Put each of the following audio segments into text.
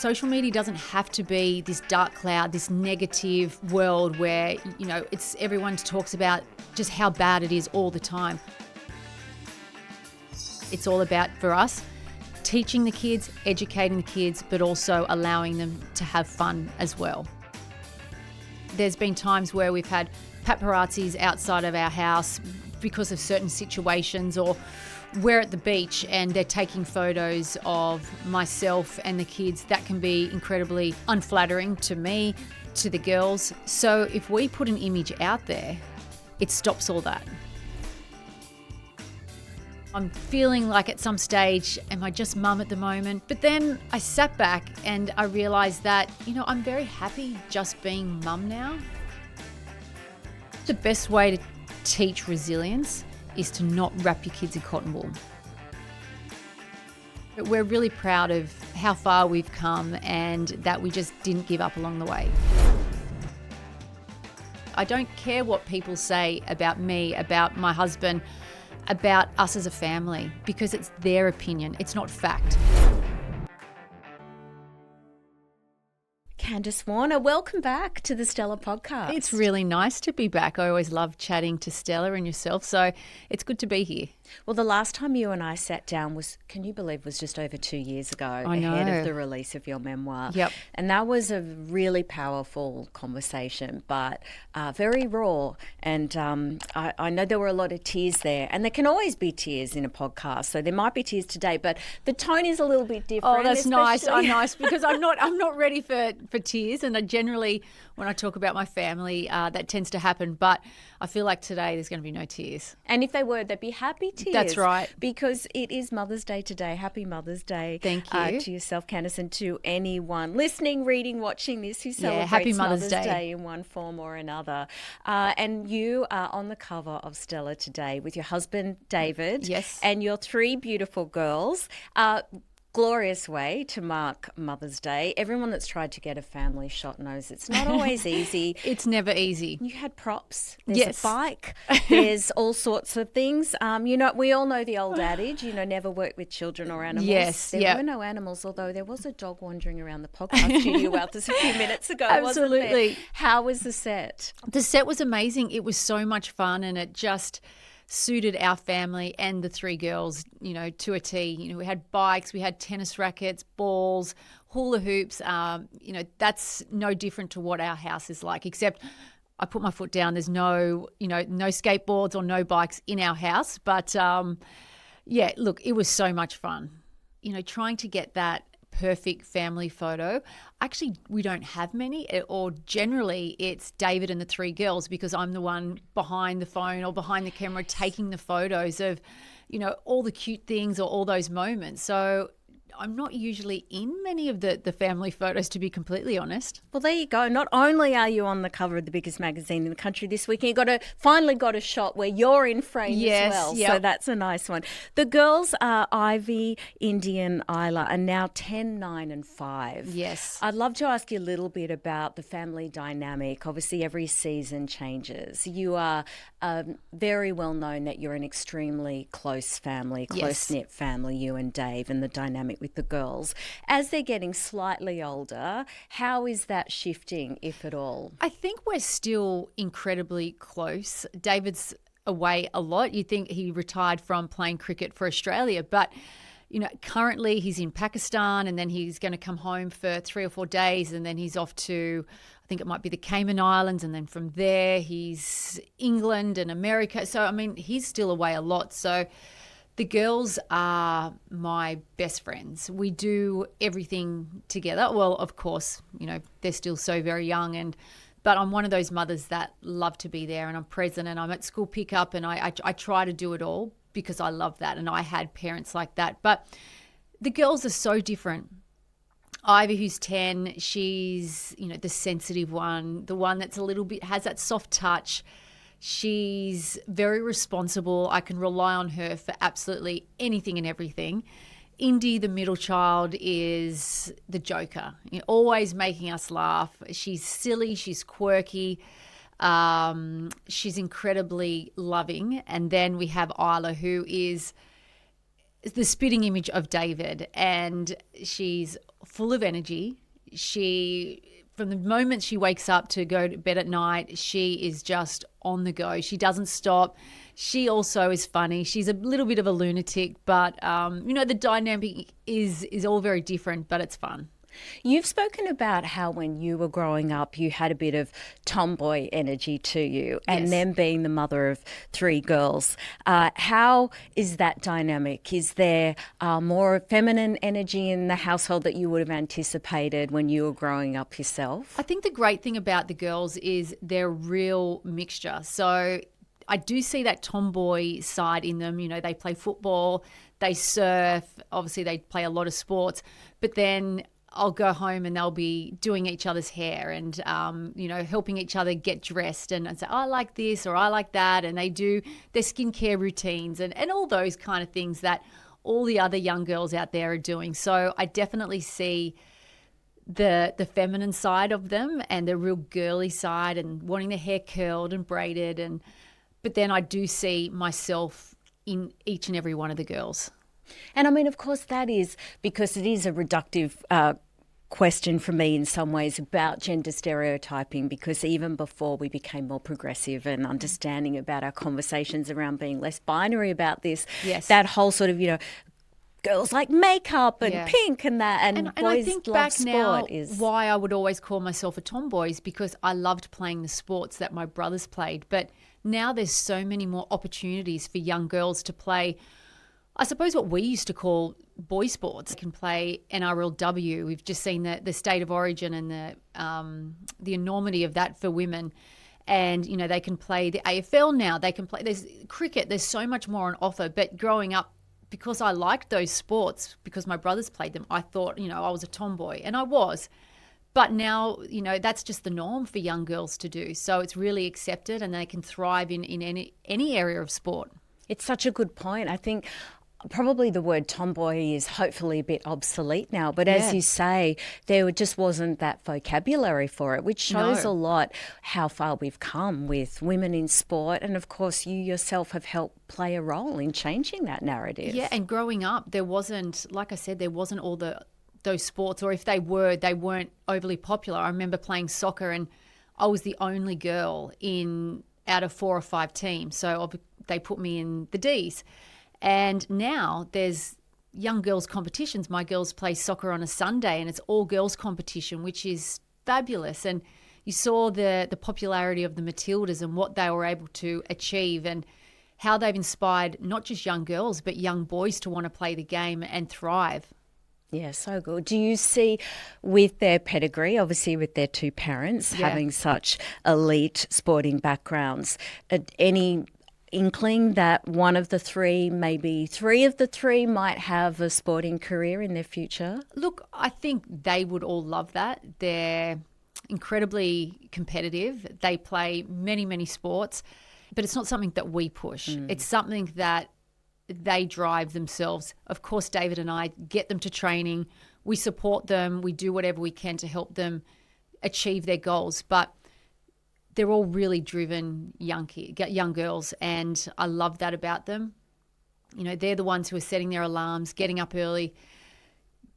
social media doesn't have to be this dark cloud, this negative world where, it's everyone talks about just how bad it is all the time. It's all about, for us, teaching the kids, educating the kids, but also allowing them to have fun as well. There's been times where we've had paparazzis outside of our house because of certain situations, or we're at the beach and they're taking photos of myself and the kids. That can be incredibly unflattering to me, to the girls. So if we put an image out there, it stops all that. I'm feeling like at some stage, am I just mum at the moment? But then I sat back and I realised that, I'm very happy just being mum now. The best way to teach resilience is to not wrap your kids in cotton wool. But we're really proud of how far we've come and that we just didn't give up along the way. I don't care what people say about me, about my husband, about us as a family, because it's their opinion, it's not fact. Candice Warner, welcome back to the Stella podcast. It's really nice to be back. I always love chatting to Stella and yourself, so it's good to be here. Well, the last time you and I sat down was, can you believe, was just over 2 years ago, ahead of the release of your memoir. Yep. And that was a really powerful conversation, but very raw. And I know there were a lot of tears there, and there can always be tears in a podcast. So there might be tears today, but the tone is a little bit different. Oh, that's nice. I'm nice because I'm not ready for tears, and I generally, when I talk about my family, that tends to happen. But I feel like today there's going to be no tears. And if they were, they'd be happy tears. That's right. Because it is Mother's Day today. Happy Mother's Day. Thank you. To yourself, Candice, and to anyone listening, reading, watching this who celebrates happy Mother's Day in one form or another. And you are on the cover of Stella today with your husband, David. Yes. And your 3 beautiful girls. Glorious way to mark Mother's Day. Everyone that's tried to get a family shot knows it's not always easy. It's never easy. You had props. There's yes. a bike. There's all sorts of things. We all know the old adage, never work with children or animals. Yes. There were no animals, although there was a dog wandering around the podcast studio out just a few minutes ago, Absolutely. wasn't there? How was the set? The set was amazing. It was so much fun, and it just suited our family and the 3 girls, to a T. We had bikes, we had tennis rackets, balls, hula hoops. That's no different to what our house is like, except I put my foot down. There's no skateboards or no bikes in our house. But look, it was so much fun. Trying to get that perfect family photo. Actually, we don't have many, or generally it's David and the 3 girls, because I'm the one behind the phone or behind the camera taking the photos of, all the cute things or all those moments. So I'm not usually in many of the family photos, to be completely honest. Well, there you go. Not only are you on the cover of the biggest magazine in the country this weekend, you finally got a shot where you're in frame as well. Yep. So that's a nice one. The girls are Ivy, Indy and Isla, are now 10, 9 and 5. Yes. I'd love to ask you a little bit about the family dynamic. Obviously, every season changes. You are very well known that you're an extremely close family, close-knit family, you and Dave, and the dynamic with the girls. As they're getting slightly older, how is that shifting, if at all? I think we're still incredibly close. David's away a lot. You think he retired from playing cricket for Australia, but currently he's in Pakistan, and then he's going to come home for 3 or 4 days, and then he's off to, I think it might be the Cayman Islands, and then from there he's England and America. So, he's still away a lot. So the girls are my best friends. We do everything together. Well, of course, they're still so very young, but I'm one of those mothers that love to be there, and I'm present, and I'm at school pickup, and I try to do it all because I love that, and I had parents like that. But the girls are so different. Ivy, who's 10, she's, the sensitive one, the one that's a little bit, has that soft touch. She's very responsible. I can rely on her for absolutely anything and everything. Indy, the middle child, is the joker, always making us laugh. She's silly, she's quirky, she's incredibly loving. And then we have Isla, who is the spitting image of David, and she's full of energy. From the moment she wakes up to go to bed at night, she is just on the go. She doesn't stop. She also is funny. She's a little bit of a lunatic, but the dynamic is all very different, but it's fun. You've spoken about how when you were growing up, you had a bit of tomboy energy to you, and Yes. then being the mother of 3 girls. How is that dynamic? Is there more feminine energy in the household that you would have anticipated when you were growing up yourself? I think the great thing about the girls is they're a real mixture. So I do see that tomboy side in them. They play football, they surf, obviously they play a lot of sports, but then I'll go home and they'll be doing each other's hair and, helping each other get dressed and say, I like this or I like that. And they do their skincare routines and all those kind of things that all the other young girls out there are doing. So I definitely see the feminine side of them and the real girly side and wanting their hair curled and braided. But then I do see myself in each and every one of the girls. And I mean, of course, that is because it is a reductive question for me in some ways about gender stereotyping, because even before we became more progressive and understanding about our conversations around being less binary about this, Yes. that whole sort of, girls like makeup and pink and that, and boys I think love back sport now is why I would always call myself a tomboy is because I loved playing the sports that my brothers played. But now there's so many more opportunities for young girls to play, I suppose, what we used to call boy sports. They can play NRLW. We've just seen the state of origin and the enormity of that for women. And, they can play the AFL now. They can play, there's cricket. There's so much more on offer. But growing up, because I liked those sports, because my brothers played them, I thought, I was a tomboy. And I was. But now, that's just the norm for young girls to do. So it's really accepted and they can thrive in any area of sport. It's such a good point. I think probably the word tomboy is hopefully a bit obsolete now, but as you say, there just wasn't that vocabulary for it, which shows a lot how far we've come with women in sport. And of course, you yourself have helped play a role in changing that narrative. Yeah, and growing up, there wasn't, like I said, there wasn't all those sports, or if they were, they weren't overly popular. I remember playing soccer and I was the only girl out of 4 or 5 teams. So they put me in the Ds. And now there's young girls competitions. My girls play soccer on a Sunday and it's all girls competition, which is fabulous. And you saw the popularity of the Matildas and what they were able to achieve and how they've inspired not just young girls, but young boys to want to play the game and thrive. Yeah, so good. Do you see with their pedigree, obviously with their 2 parents having such elite sporting backgrounds, any inkling that one of the 3, maybe 3 of the 3 might have a sporting career in their future? Look, I think they would all love that. They're incredibly competitive. They play many, many sports, but it's not something that we push. It's something that they drive themselves. Of course, David and I get them to training. We support them. We do whatever we can to help them achieve their goals. But they're all really driven young girls, and I love that about them. They're the ones who are setting their alarms, getting up early,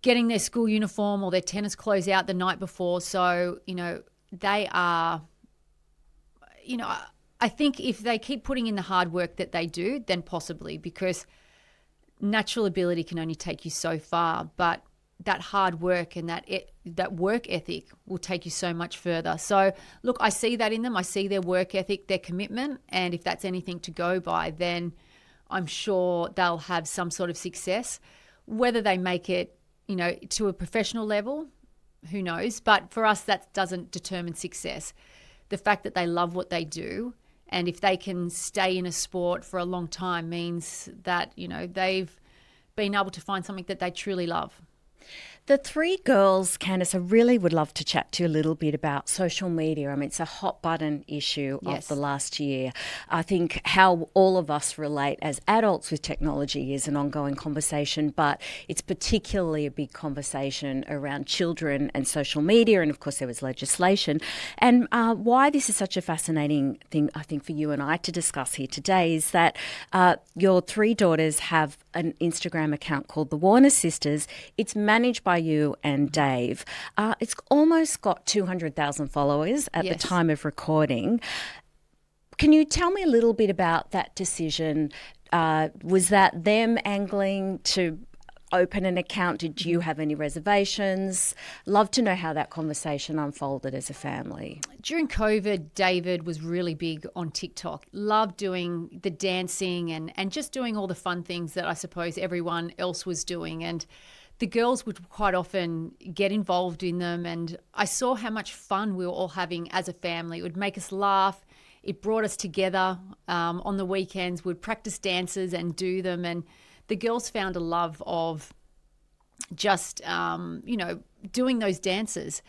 getting their school uniform or their tennis clothes out the night before. So, they are, I think if they keep putting in the hard work that they do, then possibly, because natural ability can only take you so far, but that hard work and that work ethic will take you so much further. So, look, I see that in them. I see their work ethic, their commitment, and if that's anything to go by, then I'm sure they'll have some sort of success. Whether they make it, to a professional level, who knows? But for us, that doesn't determine success. The fact that they love what they do, and if they can stay in a sport for a long time, means that, they've been able to find something that they truly love. The 3 girls, Candice, I really would love to chat to you a little bit about social media. I mean, it's a hot button issue of the last year. I think how all of us relate as adults with technology is an ongoing conversation, but it's particularly a big conversation around children and social media. And of course, there was legislation. And why this is such a fascinating thing, I think, for you and I to discuss here today is that your 3 daughters have an Instagram account called The Warner Sisters. It's managed by by you and Dave. It's almost got 200,000 followers at the time of recording. Can you tell me a little bit about that decision? Was that them angling to open an account? Did you have any reservations? Love to know how that conversation unfolded as a family. During COVID, David was really big on TikTok. Loved doing the dancing and just doing all the fun things that I suppose everyone else was doing. And the girls would quite often get involved in them. And I saw how much fun we were all having as a family. It would make us laugh. It brought us together on the weekends. We'd practice dances and do them. And the girls found a love of just, doing those dances.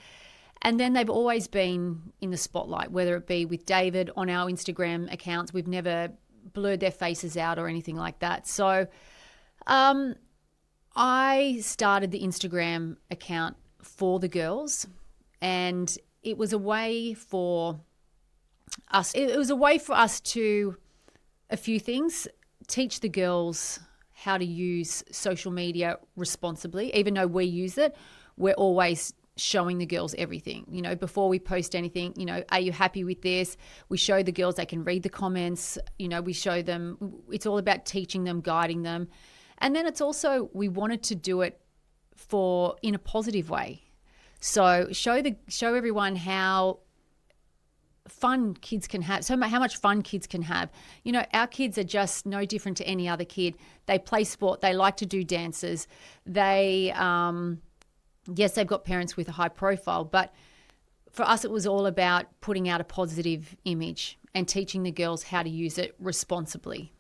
And then they've always been in the spotlight, whether it be with David on our Instagram accounts. We've never blurred their faces out or anything like that. So I started the Instagram account for the girls, and it was a way for us. It was a way for us to, a few things, teach the girls how to use social media responsibly. Even though we use it, we're always showing the girls everything. Before we post anything, are you happy with this? We show the girls, they can read the comments. We show them, it's all about teaching them, guiding them. And then it's also, we wanted to do it in a positive way. So show everyone how fun kids can have, how much fun kids can have. Our kids are just no different to any other kid. They play sport. They like to do dances. They, yes, they've got parents with a high profile, but for us, it was all about putting out a positive image and teaching the girls how to use it responsibly.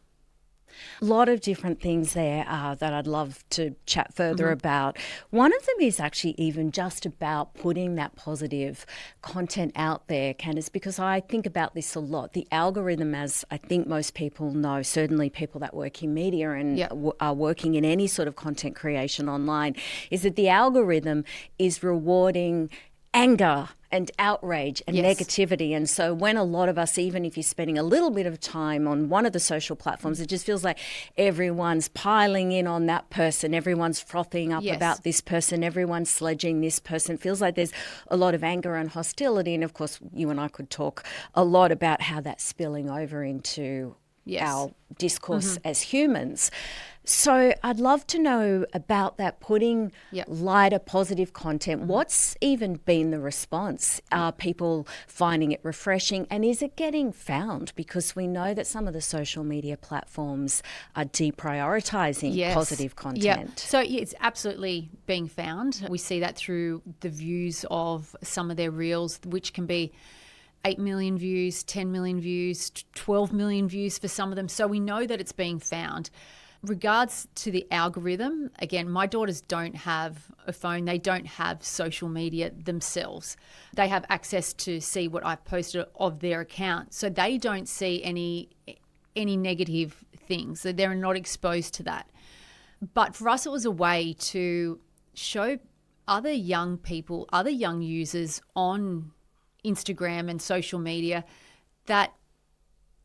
A lot of different things there that I'd love to chat further about. One of them is actually even just about putting that positive content out there, Candice, because I think about this a lot. The algorithm, as I think most people know, certainly people that work in media and are working in any sort of content creation online, is that the algorithm is rewarding anger and outrage and negativity. And so when a lot of us, even if you're spending a little bit of time on one of the social platforms, it just feels like everyone's piling in on that person, everyone's frothing up about this person, everyone's sledging this person. It feels like there's a lot of anger and hostility. And of course, you and I could talk a lot about how that's spilling over into our discourse as humans. So I'd love to know about that, putting lighter, positive content. What's even been the response? Are people finding it refreshing? And is it getting found? Because we know that some of the social media platforms are deprioritizing positive content. So it's absolutely being found. We see that through the views of some of their reels, which can be 8 million views, 10 million views, 12 million views for some of them. So we know that it's being found. Regards to the algorithm, again, my daughters don't have a phone. They don't have social media themselves. They have access to see what I've posted of their account. So they don't see any negative things. So they're not exposed to that. But for us, it was a way to show other young people, other young users on Instagram and social media that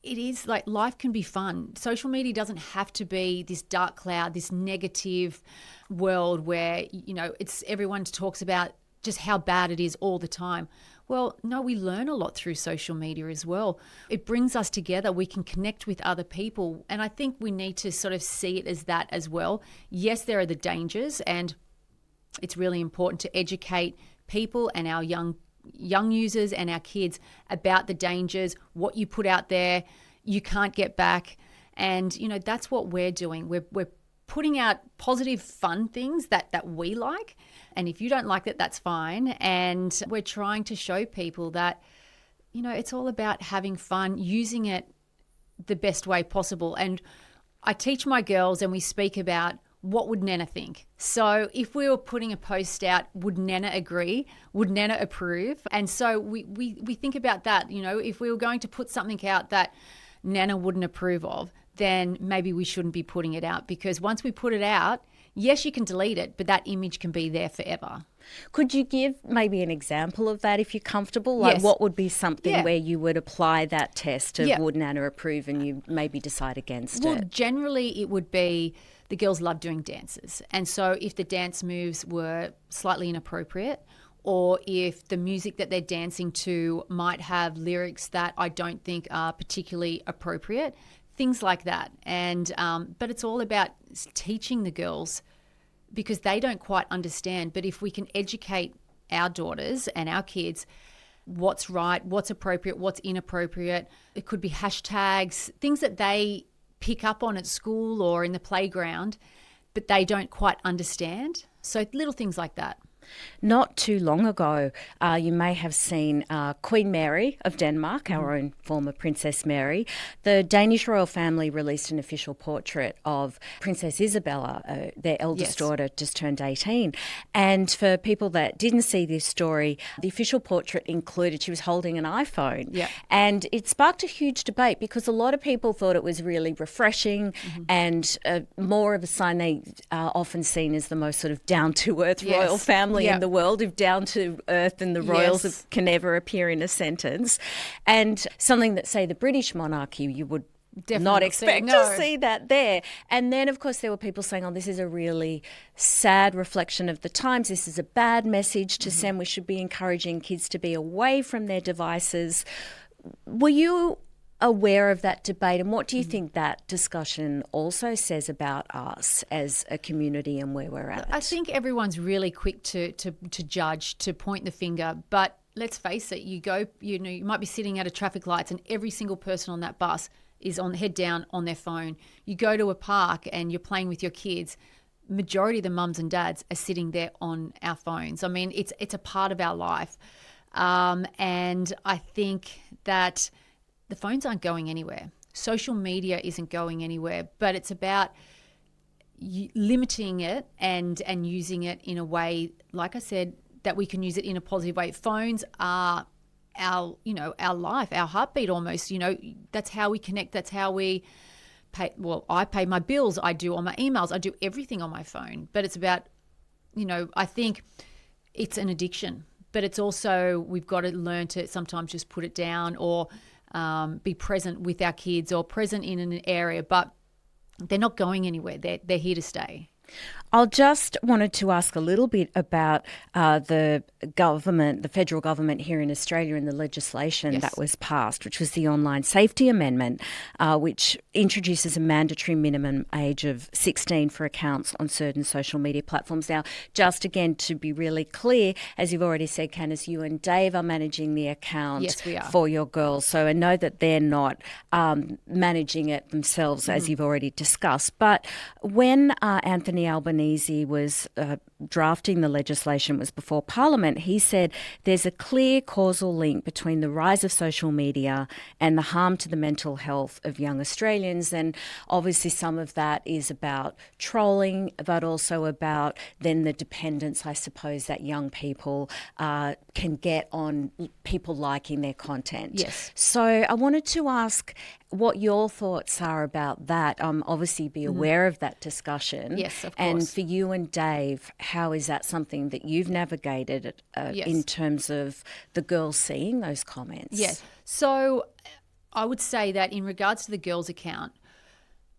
it is like life can be fun. Social media doesn't have to be this dark cloud, this negative world where, it's everyone talks about just how bad it is all the time. Well, no, we learn a lot through social media as well. It brings us together. We can connect with other people. And I think we need to sort of see it as that as well. Yes, there are the dangers, and it's really important to educate people and our young users and our kids about the dangers. What you put out there, you can't get back. And, that's what we're doing. We're putting out positive, fun things that we like. And if you don't like it, that's fine. And we're trying to show people that, it's all about having fun, using it the best way possible. And I teach my girls, and we speak about, what would Nana think? So if we were putting a post out, would Nana agree? Would Nana approve? And so we think about that. If we were going to put something out that Nana wouldn't approve of, then maybe we shouldn't be putting it out, because once we put it out, yes, you can delete it, but that image can be there forever. Could you give maybe an example of that if you're comfortable? Like what would be something where you would apply that test of would Nana approve and you maybe decide against it? Well, generally it would be the girls love doing dances. And so if the dance moves were slightly inappropriate, or if the music that they're dancing to might have lyrics that I don't think are particularly appropriate, things like that. And but it's all about teaching the girls, because they don't quite understand. But if we can educate our daughters and our kids what's right, what's appropriate, what's inappropriate, it could be hashtags, things that they pick up on at school or in the playground, but they don't quite understand. So little things like that. Not too long ago, you may have seen Queen Mary of Denmark, our own former Princess Mary. The Danish royal family released an official portrait of Princess Isabella, their eldest daughter, just turned 18. And for people that didn't see this story, the official portrait included, she was holding an iPhone. Yeah. And it sparked a huge debate because a lot of people thought it was really refreshing and more of a sign they are often seen as the most sort of down-to-earth royal family in the world, if down to earth and the royals can never appear in a sentence. And something that, say, the British monarchy, you would definitely not expect to see that there. And then, of course, there were people saying, oh, this is a really sad reflection of the times. This is a bad message to send. We should be encouraging kids to be away from their devices. Were you aware of that debate, and what do you think that discussion also says about us as a community and where we're at? I think everyone's really quick to judge, to point the finger, but let's face it, you might be sitting at a traffic lights and every single person on that bus is on head down on their phone. You go to a park and you're playing with your kids, majority of the mums and dads are sitting there on our phones. I mean, it's a part of our life. And I think that the phones aren't going anywhere. Social media isn't going anywhere, but it's about limiting it and using it in a way, like I said, that we can use it in a positive way. Phones are our life, our heartbeat almost. That's how we connect. That's how we pay. Well, I pay my bills. I do all my emails. I do everything on my phone. But it's about, I think it's an addiction. But it's also, we've got to learn to sometimes just put it down, or be present with our kids, or present in an area, but they're not going anywhere. They're here to stay. I'll just wanted to ask a little bit about the federal government here in Australia, and the legislation that was passed, which was the Online Safety Amendment, which introduces a mandatory minimum age of 16 for accounts on certain social media platforms. Now, just again to be really clear, as you've already said, Candice, you and Dave are managing the account for your girls. So I know that they're not managing it themselves, as you've already discussed. But when Anthony Albanese was drafting the legislation, was before Parliament, he said there's a clear causal link between the rise of social media and the harm to the mental health of young Australians. And obviously some of that is about trolling, but also about then the dependence, I suppose, that young people can get on people liking their content. Yes. So I wanted to ask what your thoughts are about that. Obviously be aware of that discussion. Yes, of course. And for you and Dave, how is that something that you've navigated in terms of the girls seeing those comments? Yes. So I would say that in regards to the girls' account,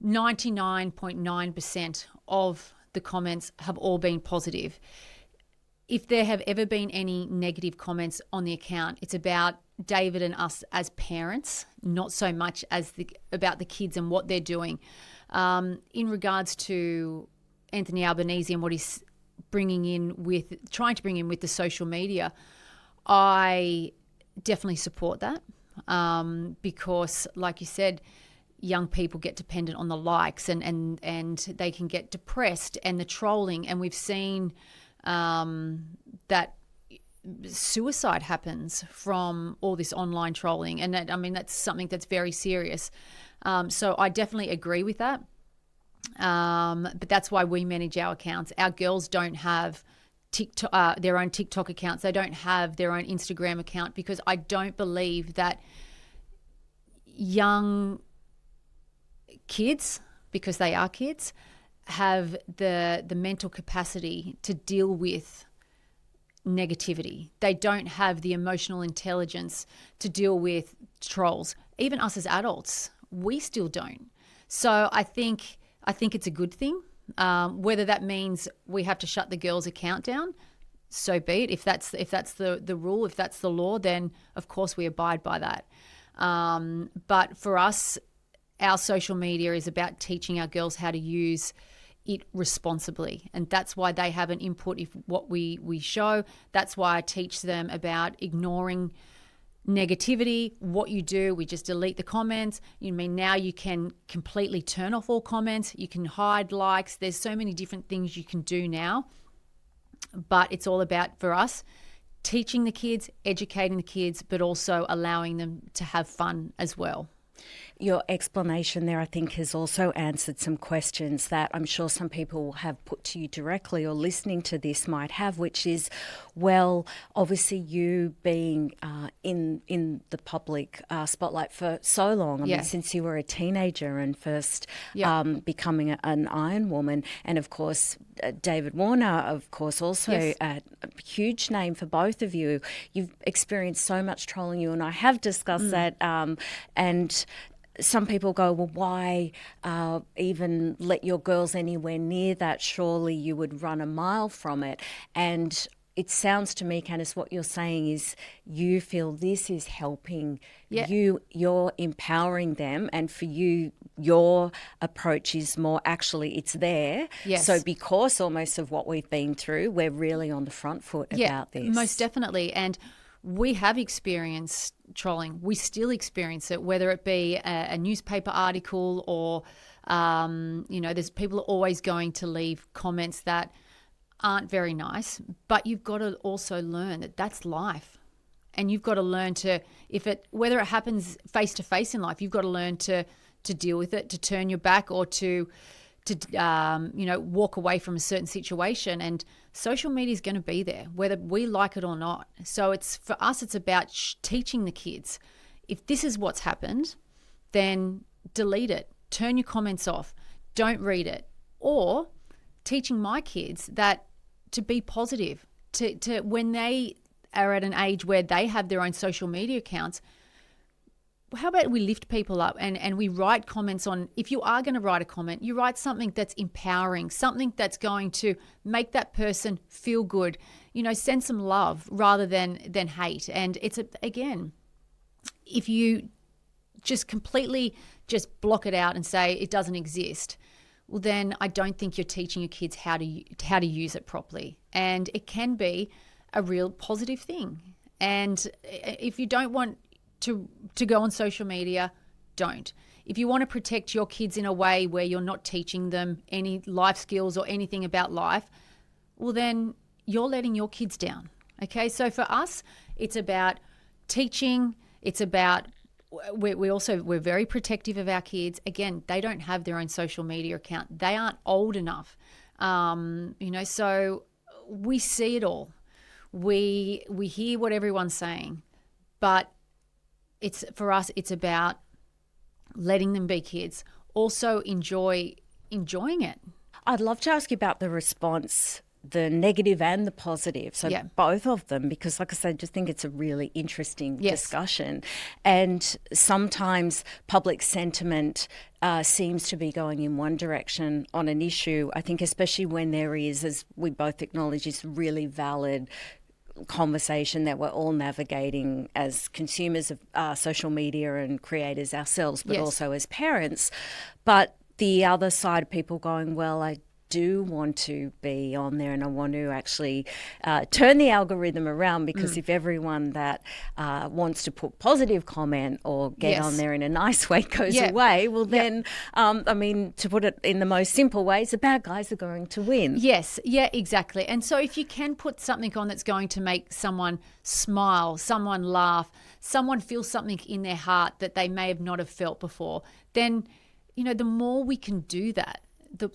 99.9% of the comments have all been positive. If there have ever been any negative comments on the account, it's about David and us as parents, not so much as about the kids and what they're doing. In regards to Anthony Albanese and what he's trying to bring in with the social media, I definitely support that, because, like you said, young people get dependent on the likes and they can get depressed, and the trolling, and we've seen that suicide happens from all this online trolling, and that's something that's very serious. So I definitely agree with that. But that's why we manage our accounts. Our girls don't have their own TikTok accounts. They don't have their own Instagram account, because I don't believe that young kids, because they are kids, have the mental capacity to deal with negativity. They don't have the emotional intelligence to deal with trolls. Even us as adults, we still don't. So I think it's a good thing Whether that means we have to shut the girls' account down, so be it. If that's the rule, if that's the law, then of course we abide by that. But for us, our social media is about teaching our girls how to use it responsibly, and that's why they have an input if what we show. That's why I teach them about ignoring negativity. What you do, we just delete the comments. Now you can completely turn off all comments. You can hide likes. There's so many different things you can do now, but it's all about, for us, teaching the kids, educating the kids, but also allowing them to have fun as well. Your explanation there, I think, has also answered some questions that I'm sure some people have put to you directly or listening to this might have, which is, well, obviously you being in the public spotlight for so long, I mean, since you were a teenager and first becoming an Iron Woman, and of course David Warner, of course, also a huge name for both of you. You've experienced so much trolling. You and I have discussed that, and some people go, well, why even let your girls anywhere near that? Surely you would run a mile from it. And it sounds to me, Candice, what you're saying is you feel this is helping you, you're empowering them, and for you, your approach is more actually it's there. Yes. So because almost of what we've been through, we're really on the front foot about this. Most definitely. And we have experienced trolling. We still experience it, whether it be a newspaper article or, there's people are always going to leave comments that aren't very nice, but you've got to also learn that that's life. And you've got to learn to, whether it happens face to face in life, you've got to learn to deal with it, to turn your back, or to walk away from a certain situation. And social media is going to be there, whether we like it or not. So for us, it's about teaching the kids. If this is what's happened, then delete it. Turn your comments off. Don't read it. Or teaching my kids that to be positive, to when they are at an age where they have their own social media accounts, how about we lift people up and we write comments on, if you are going to write a comment, you write something that's empowering, something that's going to make that person feel good, send some love rather than hate. And it's, again, if you just completely just block it out and say it doesn't exist, well, then I don't think you're teaching your kids how to use it properly. And it can be a real positive thing. And if you don't want to go on social media, don't. If you want to protect your kids in a way where you're not teaching them any life skills or anything about life, well, then you're letting your kids down. Okay, so for us, it's about teaching. It's about we're very protective of our kids. Again, they don't have their own social media account. They aren't old enough, so we see it all. We hear what everyone's saying, but for us, it's about letting them be kids. Also enjoying it. I'd love to ask you about the response, the negative and the positive. So both of them, because like I said, I just think it's a really interesting discussion. And sometimes public sentiment seems to be going in one direction on an issue. I think especially when there is, as we both acknowledge, is really valid conversation that we're all navigating as consumers of social media and creators ourselves, but also as parents. But the other side of people going, well, I do want to be on there and I want to actually turn the algorithm around, because if everyone that wants to put positive comment or get on there in a nice way goes away, well then, to put it in the most simple ways, the bad guys are going to win. Yes, yeah, exactly. And so if you can put something on that's going to make someone smile, someone laugh, someone feel something in their heart that they may have not have felt before, then, the more we can do that,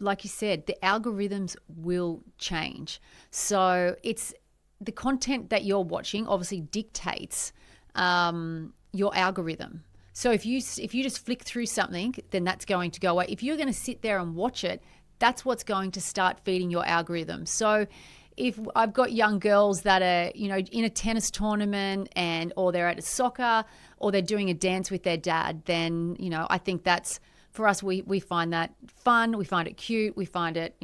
like you said, the algorithms will change. So it's the content that you're watching obviously dictates your algorithm. So if you just flick through something, then that's going to go away. If you're going to sit there and watch it, that's what's going to start feeding your algorithm. So if I've got young girls that are, in a tennis tournament or they're at a soccer or they're doing a dance with their dad, then, I think that's for us, we find that fun, we find it cute, we find it,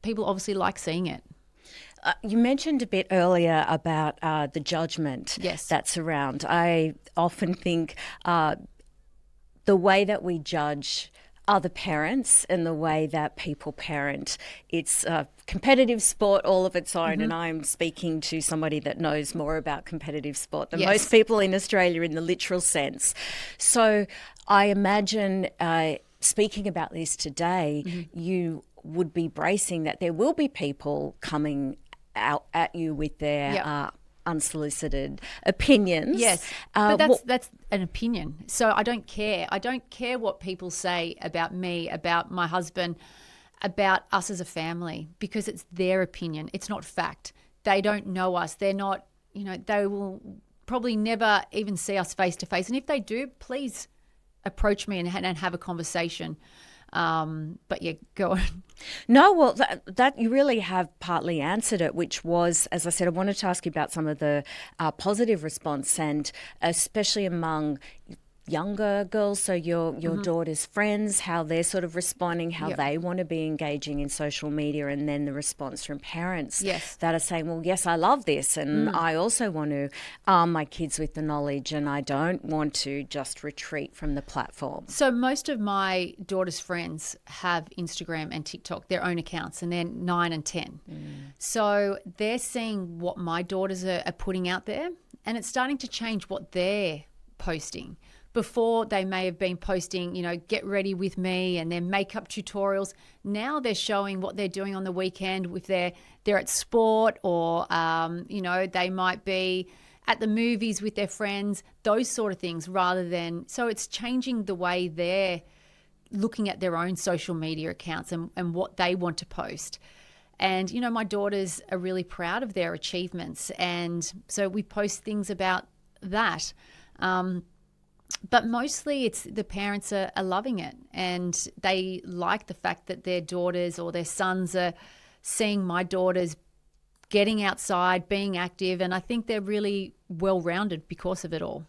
people obviously like seeing it. You mentioned a bit earlier about the judgment Yes. that's around. I often think the way that we judge other parents and the way that people parent, it's a competitive sport all of its own, and I'm speaking to somebody that knows more about competitive sport than most people in Australia in the literal sense. So I imagine speaking about this today, you would be bracing that there will be people coming out at you with their unsolicited opinions. Yes, but that's an opinion. So I don't care. I don't care what people say about me, about my husband, about us as a family, because it's their opinion. It's not fact. They don't know us. They're not, they will probably never even see us face to face. And if they do, please approach me and have a conversation. But yeah, go on. No, well, that you really have partly answered it, which was, as I said, I wanted to ask you about some of the positive response, and especially among younger girls, so your daughter's friends, how they're sort of responding, how they want to be engaging in social media, and then the response from parents that are saying, well, yes, I love this, and I also want to arm my kids with the knowledge, and I don't want to just retreat from the platform. So most of my daughter's friends have Instagram and TikTok, their own accounts, and they're 9 and 10. So they're seeing what my daughters are putting out there, and it's starting to change what they're posting. Before, they may have been posting, get ready with me and their makeup tutorials. Now they're showing what they're doing on the weekend if they're at sport, or, they might be at the movies with their friends, those sort of things, rather than, so it's changing the way they're looking at their own social media accounts and what they want to post. And, my daughters are really proud of their achievements. And so we post things about that. But mostly it's the parents are loving it, and they like the fact that their daughters or their sons are seeing my daughters getting outside, being active, and I think they're really well-rounded because of it all.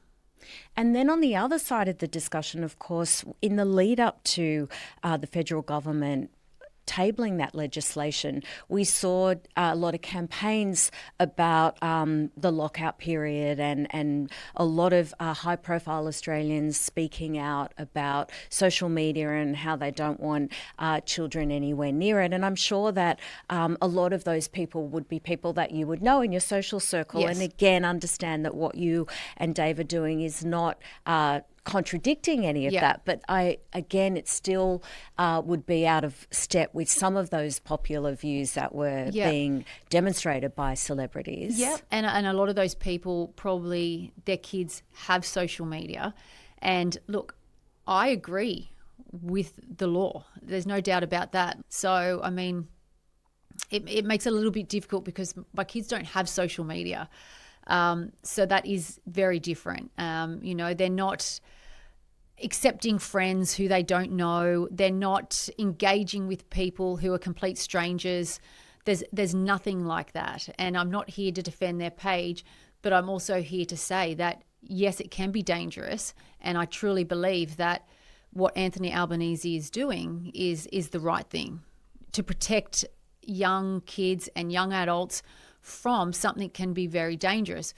And then on the other side of the discussion, of course, in the lead up to the federal government tabling that legislation, we saw a lot of campaigns about the lockout period, and a lot of high-profile Australians speaking out about social media and how they don't want children anywhere near it. And I'm sure that a lot of those people would be people that you would know in your social circle. Yes. And again, understand that what you and Dave are doing is not contradicting any of that, but it still would be out of step with some of those popular views that were being demonstrated by celebrities. Yeah, and a lot of those people, probably their kids have social media. And look, I agree with the law. There's no doubt about that. So, I mean, it makes it a little bit difficult because my kids don't have social media. So that is very different. They're not accepting friends who they don't know. They're not engaging with people who are complete strangers. There's nothing like that. And I'm not here to defend their page, but I'm also here to say that, yes, it can be dangerous. And I truly believe that what Anthony Albanese is doing is the right thing to protect young kids and young adults from something that can be very dangerous.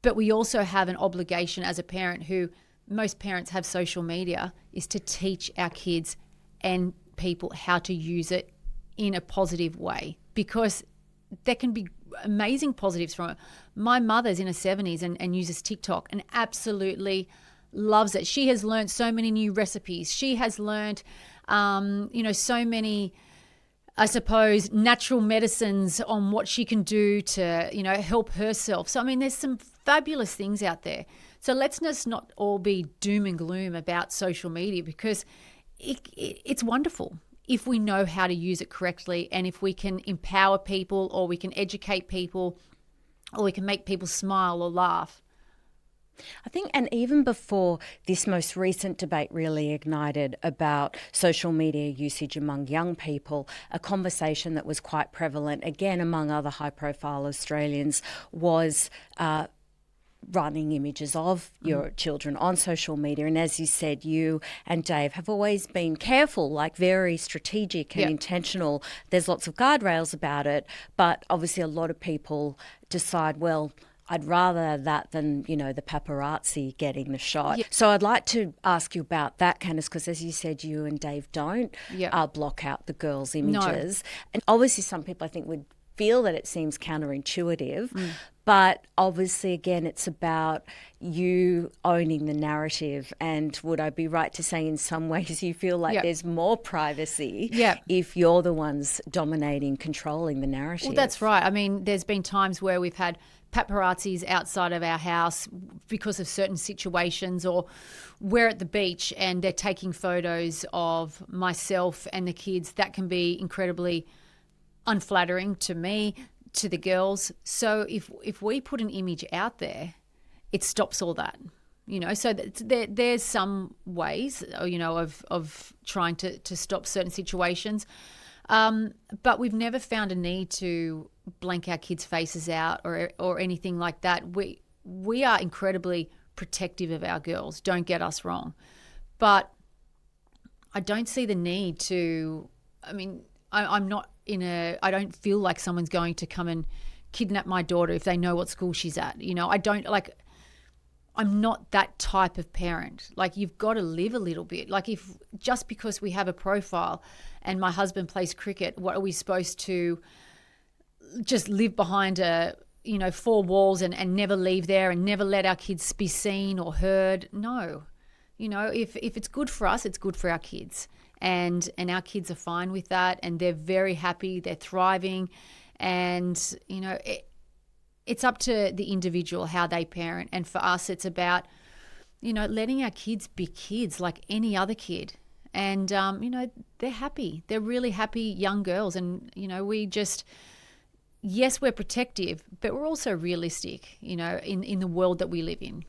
But we also have an obligation as a parent, who most parents have social media, is to teach our kids and people how to use it in a positive way, because there can be amazing positives from it. My mother's in her 70s and uses TikTok and absolutely loves it. She has learned so many new recipes. She has learned, so many, I suppose, natural medicines on what she can do to, help herself. So, I mean, there's some fabulous things out there. So let's just not all be doom and gloom about social media, because it's wonderful if we know how to use it correctly, and if we can empower people, or we can educate people, or we can make people smile or laugh. I think, and even before this most recent debate really ignited about social media usage among young people, a conversation that was quite prevalent, again, among other high-profile Australians, was running images of your children on social media. And as you said, you and Dave have always been careful, like very strategic and intentional. There's lots of guardrails about it, but obviously a lot of people decide, well, I'd rather that than, the paparazzi getting the shot. Yeah. So I'd like to ask you about that, Candice, because as you said, you and Dave don't block out the girls' images. No. And obviously some people I think would feel that it seems counterintuitive, but obviously, again, it's about you owning the narrative. And would I be right to say in some ways you feel like there's more privacy if you're the ones dominating, controlling the narrative? Well, that's right. I mean, there's been times where we've had paparazzis outside of our house because of certain situations, or we're at the beach and they're taking photos of myself and the kids. That can be incredibly unflattering to me, to the girls. So if we put an image out there, it stops all that, So there's some ways, of trying to stop certain situations, but we've never found a need to blank our kids' faces out or anything like that. We are incredibly protective of our girls. Don't get us wrong, but I don't see the need to. I mean, I'm not I don't feel like someone's going to come and kidnap my daughter if they know what school she's at. I'm not that type of parent. Like, you've got to live a little bit. Like, if just because we have a profile and my husband plays cricket, what are we supposed to just live behind four walls and never leave there and never let our kids be seen or heard? No. If it's good for us, it's good for our kids. And our kids are fine with that, and they're very happy, they're thriving, and it's up to the individual how they parent. And for us, it's about letting our kids be kids like any other kid, and they're happy, they're really happy young girls, and we just, yes, we're protective, but we're also realistic, in the world that we live in.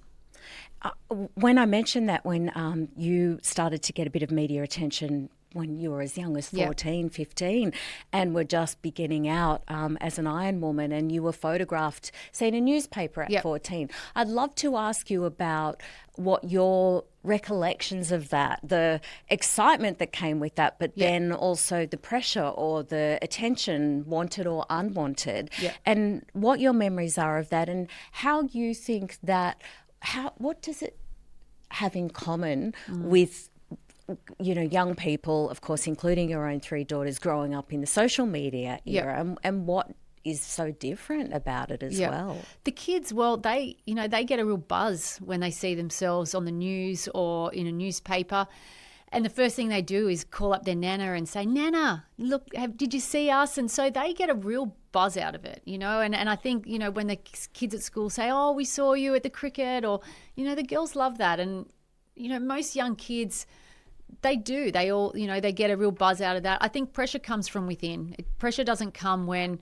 When I mentioned that when you started to get a bit of media attention when you were as young as 14, 15, and were just beginning out as an Iron Woman, and you were photographed, say, in a newspaper at 14. I'd love to ask you about what your recollections of that, the excitement that came with that, but then also the pressure or the attention, wanted or unwanted, and what your memories are of that, and how you think that, what does it have in common with young people, of course, including your own three daughters, growing up in the social media era, and what is so different about it as well? The kids, well, they get a real buzz when they see themselves on the news or in a newspaper. And the first thing they do is call up their nana and say, "Nana, look, did you see us?" And so they get a real buzz out of it, And I think, when the kids at school say, "Oh, we saw you at the cricket," or, the girls love that. And, most young kids, they do. They all, they get a real buzz out of that. I think pressure comes from within. Pressure doesn't come when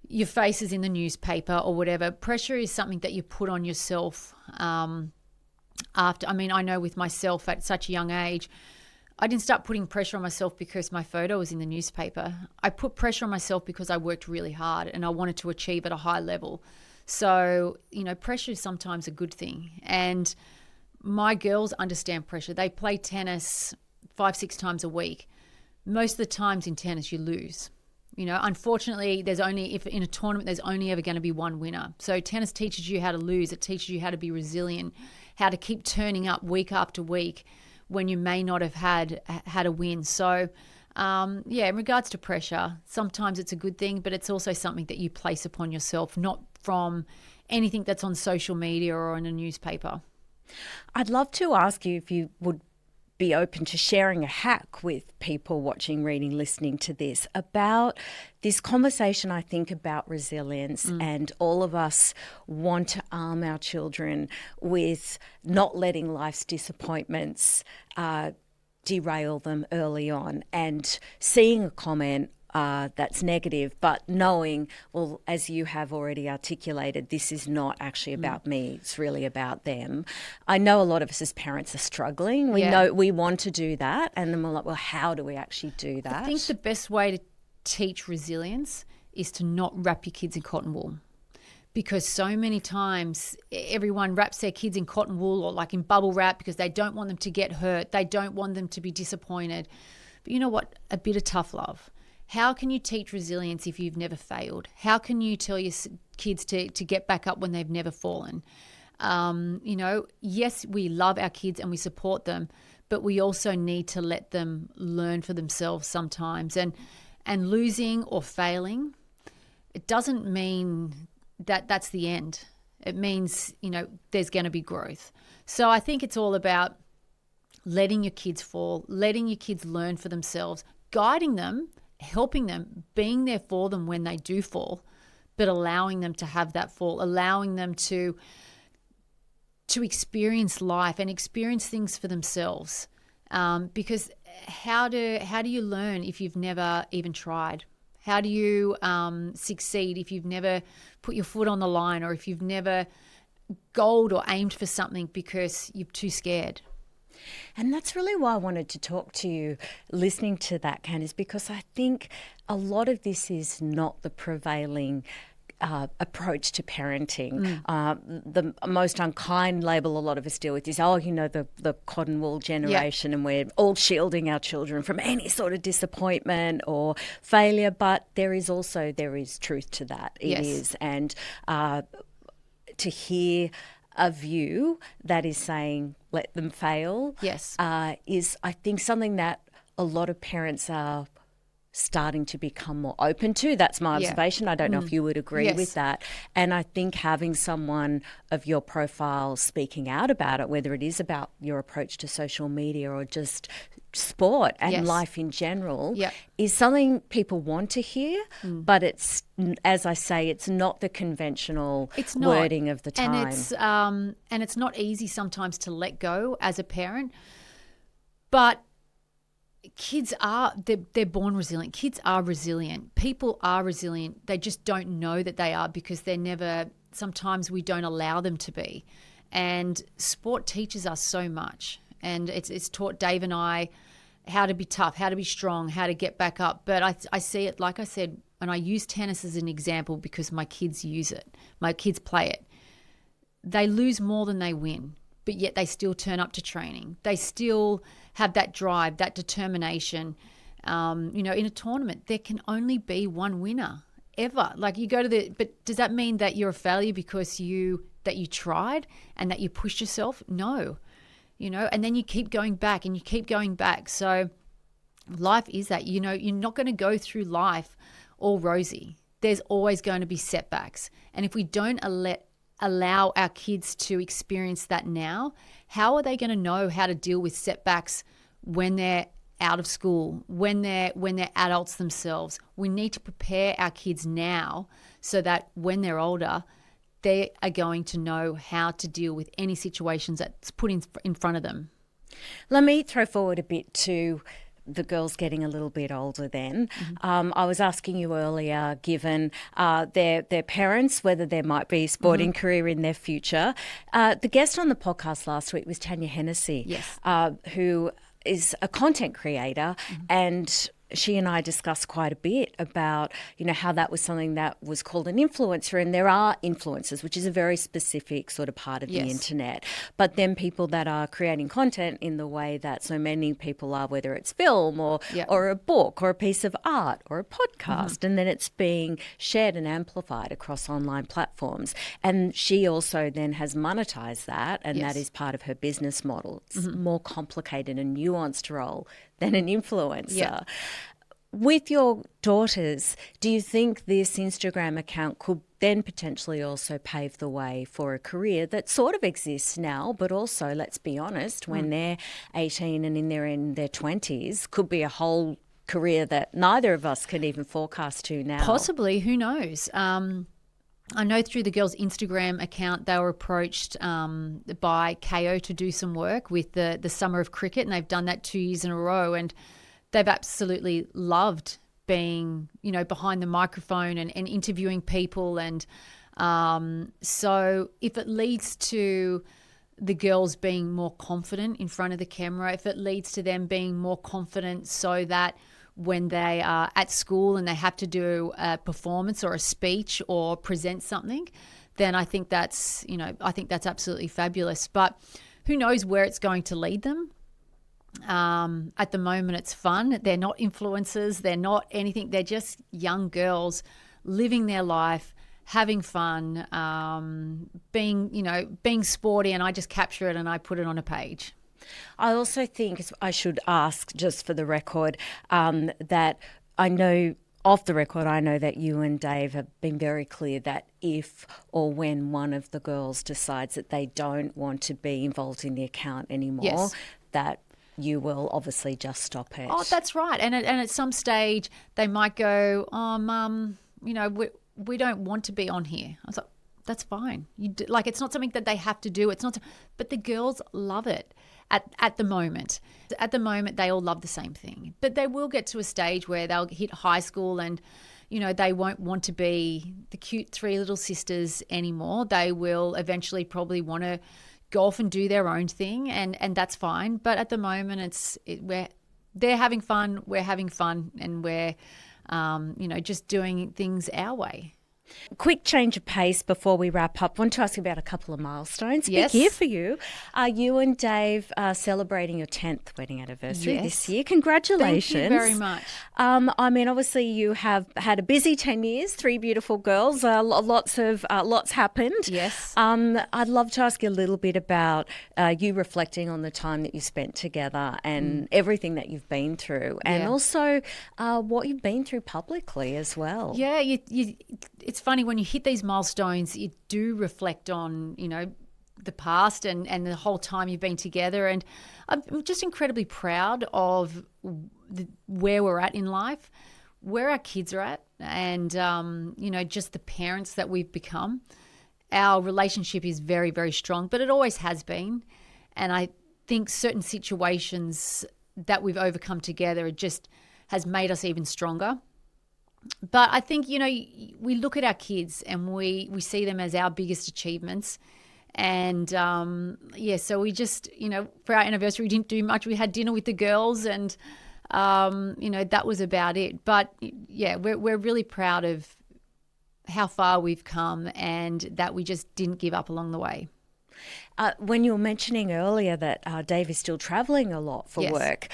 your face is in the newspaper or whatever. Pressure is something that you put on yourself after. I mean, I know with myself at such a young age, I didn't start putting pressure on myself because my photo was in the newspaper. I put pressure on myself because I worked really hard and I wanted to achieve at a high level. So, pressure is sometimes a good thing. And my girls understand pressure. They play tennis 5-6 times a week. Most of the times in tennis you lose. Unfortunately, if in a tournament there's only ever going to be one winner. So tennis teaches you how to lose. It teaches you how to be resilient, how to keep turning up week after week when you may not have had a win. So, in regards to pressure, sometimes it's a good thing, but it's also something that you place upon yourself, not from anything that's on social media or in a newspaper. I'd love to ask you if you would be open to sharing a hack with people watching, reading, listening to this about this conversation, I think, about resilience, and all of us want to arm our children with not letting life's disappointments derail them early on, and seeing a comment that's negative, but knowing, well, as you have already articulated, this is not actually about me, it's really about them. I know a lot of us as parents are struggling. We know we want to do that, and then we're like, well, how do we actually do that? I think the best way to teach resilience is to not wrap your kids in cotton wool, because so many times everyone wraps their kids in cotton wool or like in bubble wrap because they don't want them to get hurt. They don't want them to be disappointed. But you know what? A bit of tough love. How can you teach resilience if you've never failed? How can you tell your kids to get back up when they've never fallen? Yes, we love our kids and we support them, but we also need to let them learn for themselves sometimes. And losing or failing, it doesn't mean that that's the end. It means, there's going to be growth. So I think it's all about letting your kids fall, letting your kids learn for themselves, guiding them, helping them, being there for them when they do fall, but allowing them to have that fall, allowing them to experience life and experience things for themselves. Because how do you learn if you've never even tried? How do you succeed if you've never put your foot on the line, or if you've never goaled or aimed for something because you're too scared? And that's really why I wanted to talk to you, listening to that, Candice, because I think a lot of this is not the prevailing approach to parenting. The most unkind label a lot of us deal with is, the cotton wool generation, and we're all shielding our children from any sort of disappointment or failure. But there is truth to that. It is. And to hear a view that is saying let them fail is, I think, something that a lot of parents are starting to become more open to. That's my observation. I don't know if you would agree with that. And I think having someone of your profile speaking out about it, whether it is about your approach to social media or just sport and life in general, is something people want to hear. But it's, as I say, it's not the conventional wording of the time. And it's not easy sometimes to let go as a parent. But kids they're born resilient. Kids are resilient. People are resilient. They just don't know that they are because sometimes we don't allow them to be. And sport teaches us so much. And it's taught Dave and I how to be tough, how to be strong, how to get back up. But I see it, like I said, and I use tennis as an example because my kids use it. My kids play it. They lose more than they win, but yet they still turn up to training. They still have that drive, that determination. In a tournament, there can only be one winner ever. Like you go but does that mean that you're a failure because you tried and that you pushed yourself? No, and then you keep going back and you keep going back. So life is that, you're not going to go through life all rosy. There's always going to be setbacks. And if we don't allow our kids to experience that now, how are they going to know how to deal with setbacks when they're out of school, when they're adults themselves? We need to prepare our kids now so that when they're older, they are going to know how to deal with any situations that's put in front of them. Let me throw forward a bit to the girls getting a little bit older then. I was asking you earlier, given their parents, whether there might be a sporting career in their future. The guest on the podcast last week was Tanya Hennessy, who is a content creator, and she and I discussed quite a bit about, how that was something that was called an influencer. And there are influencers, which is a very specific sort of part of the internet. But then people that are creating content in the way that so many people are, whether it's film or a book or a piece of art or a podcast, and then it's being shared and amplified across online platforms. And she also then has monetized that, and that is part of her business model. It's more complicated and nuanced role than an influencer. With your daughters, do you think this Instagram account could then potentially also pave the way for a career that sort of exists now, but also, let's be honest, when they're 18 and in their 20s, could be a whole career that neither of us can even forecast to now? Possibly, who knows? I know through the girls' Instagram account, they were approached by KO to do some work with the Summer of Cricket, and they've done that 2 years in a row, and they've absolutely loved being, behind the microphone and interviewing people. And so if it leads to the girls being more confident in front of the camera, if it leads to them being more confident so that when they are at school and they have to do a performance or a speech or present something, then I think that's absolutely fabulous. But who knows where it's going to lead them? At the moment, it's fun. They're not influencers. They're not anything. They're just young girls living their life, having fun, being sporty, and I just capture it and I put it on a page. I also think I should ask, just for the record, that I know, off the record, I know that you and Dave have been very clear that if or when one of the girls decides that they don't want to be involved in the account anymore, Yes. that you will obviously just stop it. Oh, that's right. And at some stage, they might go, "Oh, Mum, we don't want to be on here." I was like, "That's fine. It's not something that they have to do. It's not." But the girls love it at the moment. At the moment, they all love the same thing. But they will get to a stage where they'll hit high school and, they won't want to be the cute three little sisters anymore. They will eventually probably want to golf and do their own thing, and that's fine. But at the moment, they're having fun, we're having fun, and we're just doing things our way. Quick change of pace before we wrap up. I want to ask you about a couple of milestones. Yes. Big year for you. You and Dave are celebrating your 10th wedding anniversary this year. Congratulations. Thank you very much. Obviously you have had a busy 10 years, 3 beautiful girls, lots happened. Yes. I'd love to ask you a little bit about you reflecting on the time that you spent together and everything that you've been through, and also what you've been through publicly as well. Yeah, it's funny when you hit these milestones, you do reflect on, the past and the whole time you've been together. And I'm just incredibly proud of where we're at in life, where our kids are at, and, just the parents that we've become. Our relationship is very, very strong, but it always has been. And I think certain situations that we've overcome together just has made us even stronger. But I think, we look at our kids and we see them as our biggest achievements. And, so we just, for our anniversary, we didn't do much. We had dinner with the girls and, that was about it. But, we're really proud of how far we've come and that we just didn't give up along the way. When you were mentioning earlier that Dave is still travelling a lot for work,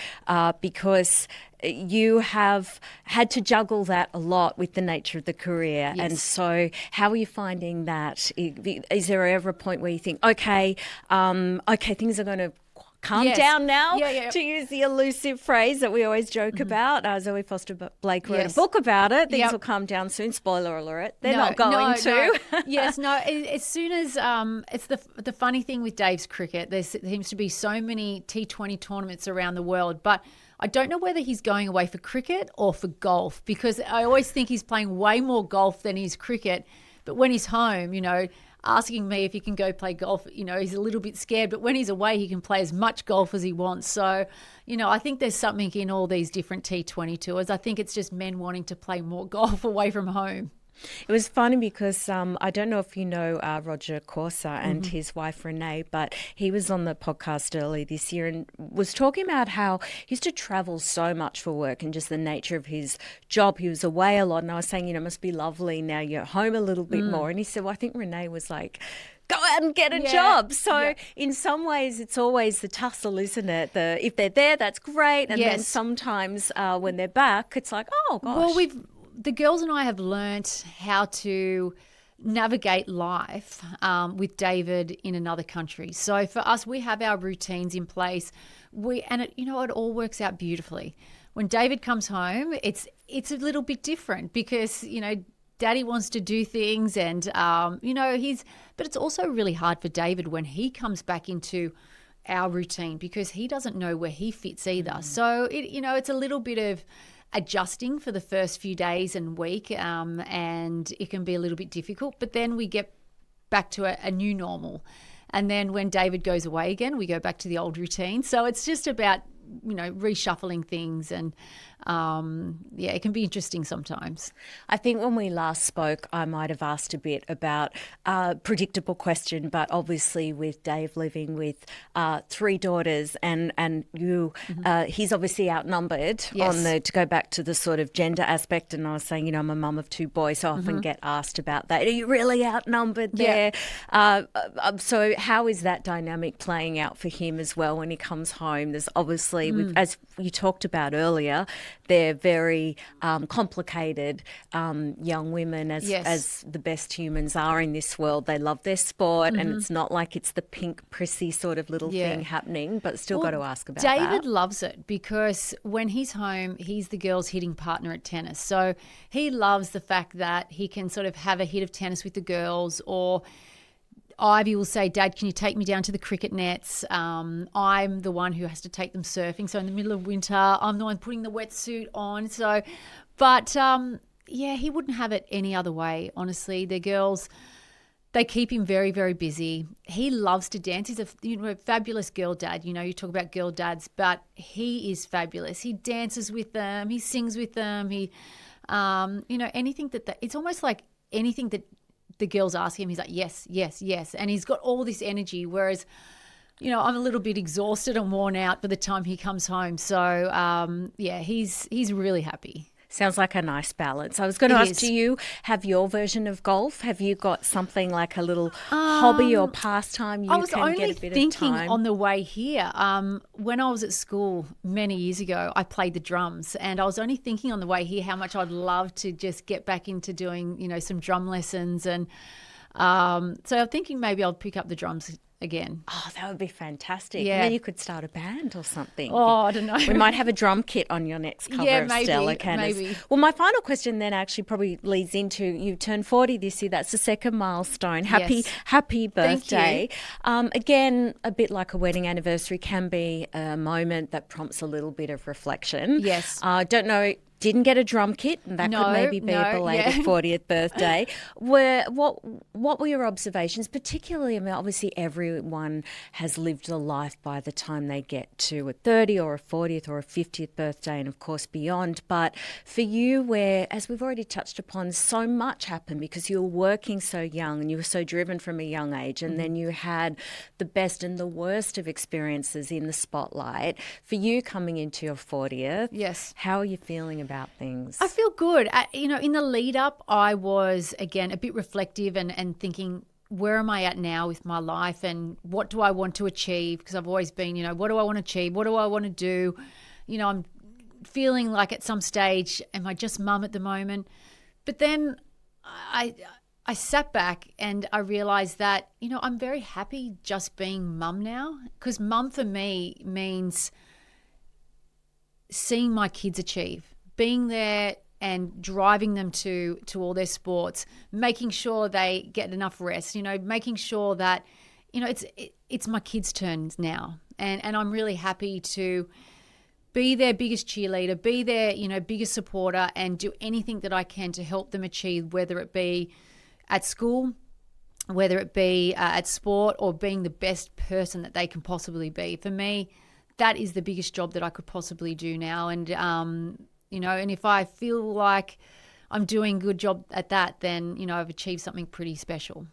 because you have had to juggle that a lot with the nature of the career. Yes. And so how are you finding that? Is there ever a point where you think, okay, things are going to calm down now, to use the elusive phrase that we always joke about? Zoe Foster Blake wrote a book about it. Things will calm down soon. Spoiler alert. They're not going to. As soon as it's the funny thing with Dave's cricket, there seems to be so many T20 tournaments around the world, but I don't know whether he's going away for cricket or for golf, because I always think he's playing way more golf than he's cricket. But when he's home, asking me if he can go play golf, he's a little bit scared. But when he's away, he can play as much golf as he wants. So, I think there's something in all these different T20 tours. I think it's just men wanting to play more golf away from home. It was funny because I don't know if you know Roger Corsa and his wife Renee, but he was on the podcast early this year and was talking about how he used to travel so much for work and just the nature of his job. He was away a lot, and I was saying, it must be lovely now you're home a little bit more. And he said, well, I think Renee was like, go out and get a job. So in some ways, it's always the tussle, isn't it? If they're there, that's great. And then sometimes when they're back, it's like, oh, gosh. Well, the girls and I have learnt how to navigate life with David in another country. So for us, we have our routines in place. It all works out beautifully. When David comes home, it's a little bit different because, Daddy wants to do things and, but it's also really hard for David when he comes back into our routine because he doesn't know where he fits either. So, it's a little bit of adjusting for the first few days and week, and it can be a little bit difficult, but then we get back to a new normal. And then when David goes away again, we go back to the old routine. So it's just about, reshuffling things and Yeah, it can be interesting sometimes. I think when we last spoke, I might have asked a bit about a predictable question, but obviously with Dave living with 3 daughters and you, he's obviously outnumbered Yes. to go back to the sort of gender aspect. And I was saying, I'm a mum of 2 boys, so I often get asked about that. Are you really outnumbered there? So how is that dynamic playing out for him as well when he comes home? There's obviously, as you talked about earlier, they're very complicated young women, as the best humans are in this world. They love their sport, and it's not like it's the pink, prissy sort of little thing happening, but still got to ask about that. David loves it because when he's home, he's the girls' hitting partner at tennis. So he loves the fact that he can sort of have a hit of tennis with the girls, or Ivy will say, Dad, can you take me down to the cricket nets? I'm the one who has to take them surfing. So in the middle of winter, I'm the one putting the wetsuit on. So, but he wouldn't have it any other way, honestly. The girls, they keep him very, very busy. He loves to dance. He's a fabulous girl dad. You talk about girl dads, but he is fabulous. He dances with them. He sings with them. He, anything it's almost like anything that the girls ask him, he's like, yes, yes, yes. And he's got all this energy, whereas, I'm a little bit exhausted and worn out by the time he comes home. So, he's really happy. Sounds like a nice balance. I was going to ask, do you have your version of golf? Have you got something like a little hobby or pastime you can get a bit of time? I was only thinking on the way here, when I was at school many years ago, I played the drums, and I was only thinking on the way here how much I'd love to just get back into doing, some drum lessons. And so I'm thinking maybe I'll pick up the drums again. Oh, that would be fantastic. Yeah. And then you could start a band or something. Oh, I don't know. We might have a drum kit on your next cover of Stella, Candice. Maybe. Well, my final question then actually probably leads into, you turned 40 this year. That's the second milestone. Happy birthday. Again, a bit like a wedding anniversary, can be a moment that prompts a little bit of reflection. Yes. Don't know. Didn't get a drum kit, and that could maybe be a belated 40th birthday. What were your observations, particularly? I mean, obviously everyone has lived a life by the time they get to a 30 or a 40th or a 50th birthday, and of course beyond. But for you, where, as we've already touched upon, so much happened because you were working so young and you were so driven from a young age, and then you had the best and the worst of experiences in the spotlight. For you coming into your 40th, yes, how are you feeling about things? I feel good. In the lead up, I was, again, a bit reflective and thinking, where am I at now with my life and what do I want to achieve? Because I've always been, what do I want to achieve? What do I want to do? I'm feeling like at some stage, am I just mum at the moment? But then I sat back and I realised that, I'm very happy just being mum now, because mum for me means seeing my kids achieve. Being there and driving them to all their sports, making sure they get enough rest, making sure that, it's my kids' turns now. And I'm really happy to be their biggest cheerleader, be their, biggest supporter, and do anything that I can to help them achieve, whether it be at school, whether it be at sport, or being the best person that they can possibly be. For me, that is the biggest job that I could possibly do now. And, and if I feel like I'm doing a good job at that, then, I've achieved something pretty special.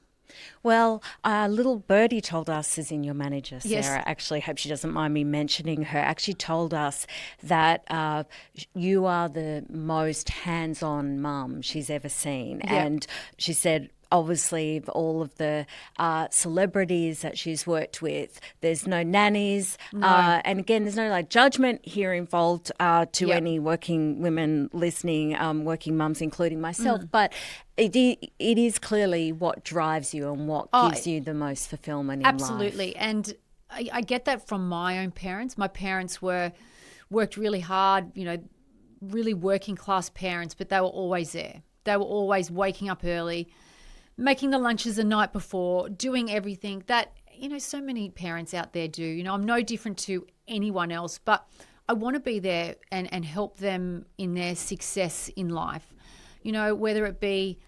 Well, little birdie told us, as in your manager, Sarah, Yes. actually, hope she doesn't mind me mentioning her, actually told us that you are the most hands-on mum she's ever seen. Yep. And she said, obviously, of all of the celebrities that she's worked with, there's no nannies. No. And again, there's no judgment here involved to Yep. any working women listening, working mums, including myself. But it is clearly what drives you and what gives you the most fulfillment in life. Absolutely. And I get that from my own parents. My parents worked really hard, really working class parents, but they were always there. They were always waking up early, making the lunches the night before, doing everything that, so many parents out there do. I'm no different to anyone else, but I want to be there and help them in their success in life. Whether it be,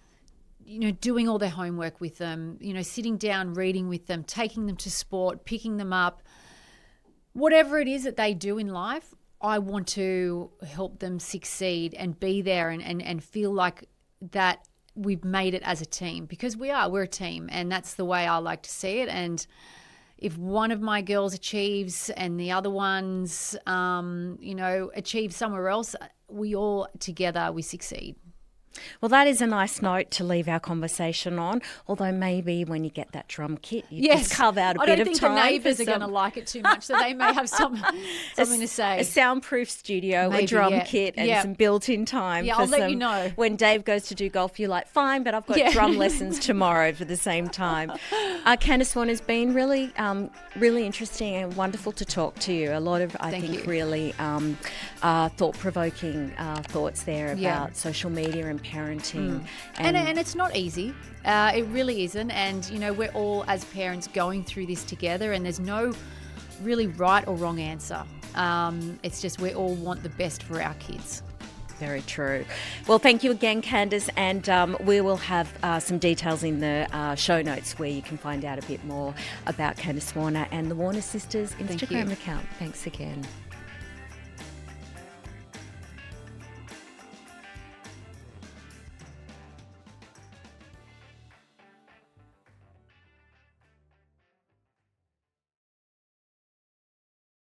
doing all their homework with them, sitting down, reading with them, taking them to sport, picking them up, whatever it is that they do in life, I want to help them succeed and be there and feel like that we've made it as a team, because we're a team, and that's the way I like to see it. And if one of my girls achieves and the other ones, achieve somewhere else, we all together, we succeed. Well, that is a nice note to leave our conversation on, although maybe when you get that drum kit, you just carve out a bit of time. I don't think the neighbours are going to like it too much, so they may have something to say. A soundproof studio, maybe, a drum kit, and some built-in time. Yeah, I'll let you know. When Dave goes to do golf, you're like, fine, but I've got drum lessons tomorrow for the same time. Candice Warner, has been really, really interesting and wonderful to talk to you. A lot of, I think, really thought-provoking thoughts there about social media and parenting. And it's not easy. It really isn't. And, we're all, as parents, going through this together, and there's no really right or wrong answer. It's just we all want the best for our kids. Very true. Well, thank you again, Candice, and we will have some details in the show notes where you can find out a bit more about Candice Warner and the Warner Sisters Instagram account. Thanks again.